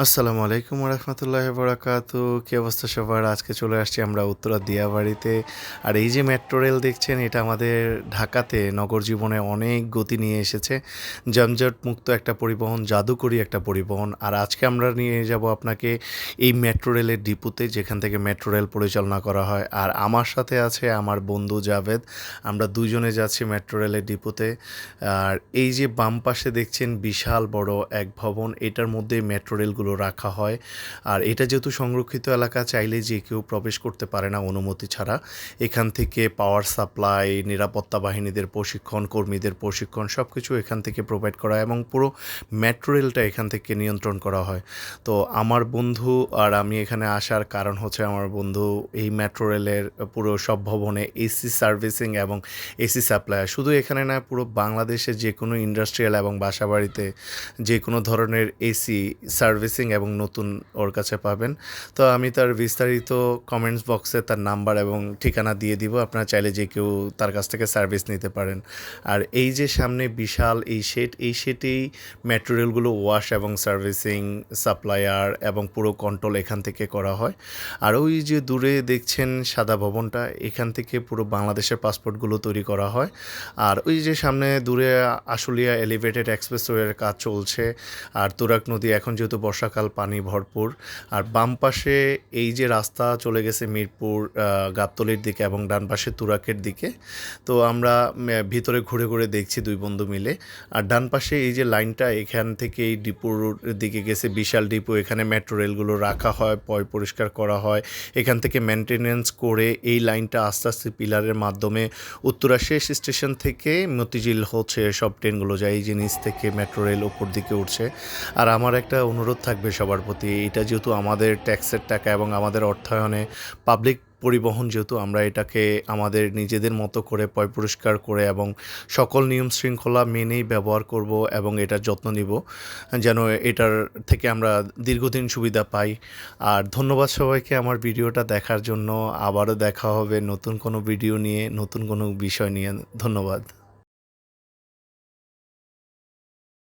আসসালামু আলাইকুম রহমতুল্লাহ বরাকাতু। কী অবস্থা সবার? আজকে চলে আসছি আমরা উত্তরা দিয়াবাড়িতে। আর এই যে মেট্রো রেল দেখছেন, এটা আমাদের ঢাকাতে নগর জীবনে অনেক গতি নিয়ে এসেছে। যানজট মুক্ত একটা পরিবহন, জাদুকরী একটা পরিবহন। আর আজকে আমরা নিয়ে যাব আপনাকে এই মেট্রো রেলের ডিপোতে, যেখান থেকে মেট্রো রেল পরিচালনা করা হয়। আর আমার সাথে আছে আমার বন্ধু জাভেদ। আমরা দুজনে যাচ্ছি মেট্রো রেলের ডিপোতে। আর এই যে বাম পাশে দেখছেন বিশাল বড় এক ভবন, এটার মধ্যে মেট্রো রেলগুলো রাখা হয়। আর এটা যেহেতু সংরক্ষিত এলাকা, চাইলে যে কেউ প্রবেশ করতে পারে না অনুমতি ছাড়া। এখান থেকে পাওয়ার সাপ্লাই, নিরাপত্তা বাহিনীদের প্রশিক্ষণ, কর্মীদের প্রশিক্ষণ সব কিছু এখান থেকে প্রোভাইড করা হয় এবং পুরো মেট্রো রেলটা এখান থেকে নিয়ন্ত্রণ করা হয়। তো আমার বন্ধু আর আমি এখানে আসার কারণ হচ্ছে, আমার বন্ধু এই মেট্রো রেলের পুরো সব ভবনে এসি সার্ভিসিং এবং এসি সাপ্লায়ার। শুধু এখানে না, পুরো বাংলাদেশে যে কোনো ইন্ডাস্ট্রিয়াল এবং বাসাবাড়িতে যে কোনো ধরনের এসি সার্ভিসিং এবং নতুন ওর কাছে পাবেন। তো আমি তার বিস্তারিত কমেন্টস বক্সে তার নাম্বার এবং ঠিকানা দিয়ে দিব, আপনারা চাইলে যে কেউ তার কাছ থেকে সার্ভিস নিতে পারেন। আর এই যে সামনে বিশাল এই শেটেই মেট্রো রেলগুলো ওয়াশ এবং সার্ভিসিং, সাপ্লায়ার এবং পুরো কন্ট্রোল এখান থেকে করা হয়। আর ওই যে দূরে দেখছেন সাদা ভবনটা, এখান থেকে পুরো বাংলাদেশের পাসপোর্টগুলো তৈরি করা হয়। আর ওই যে সামনে দূরে আশুলিয়া এলিভেটেড এক্সপ্রেসওয়ের কাজ চলছে। আর তুরাগ নদী, এখন যেহেতু বর্ষাকাল, পানি ভরপুর। আর বাম পাশে এই যে রাস্তা চলে গেছে মিরপুর গাবতলীর দিকে এবং ডান পাশে তুরাগের দিকে। তো আমরা ভিতরে ঘুরে ঘুরে দেখছি দুই বন্ধু মিলে। আর ডান পাশে এই যে লাইনটা, এখান থেকে এই ডিপোর দিকে গেছে, বিশাল ডিপো। এখানে মেট্রো রেলগুলো রাখা হয়, পরিষ্কার করা হয়। এখান থেকে মেনটেনেন্স করে এই লাইনটা আস্তে আস্তে পিলারের মাধ্যমে উত্তরা শেষ স্টেশন থেকে মতিঝিল হচ্ছে সব ট্রেনগুলো যায়। এই জিনিস থেকে মেট্রো রেল ওপর দিকে উঠছে। আর আমার একটা অনুরোধ থাকবে সবার প্রতি, এটা যেহেতু আমাদের ট্যাক্সের টাকা এবং আমাদের অর্থায়নে পাবলিক পরিবহন, যেহেতু আমরা এটাকে আমাদের নিজেদের মতো করে পরিষ্কার করে এবং সকল নিয়ম শৃঙ্খলা মেনেই ব্যবহার করব এবং এটার যত্ন নিব, যেন এটার থেকে আমরা দীর্ঘদিন সুবিধা পাই। আর ধন্যবাদ সবাইকে আমার ভিডিওটা দেখার জন্য। আবারও দেখা হবে নতুন কোনো ভিডিও নিয়ে, নতুন কোনো বিষয় নিয়ে। ধন্যবাদ।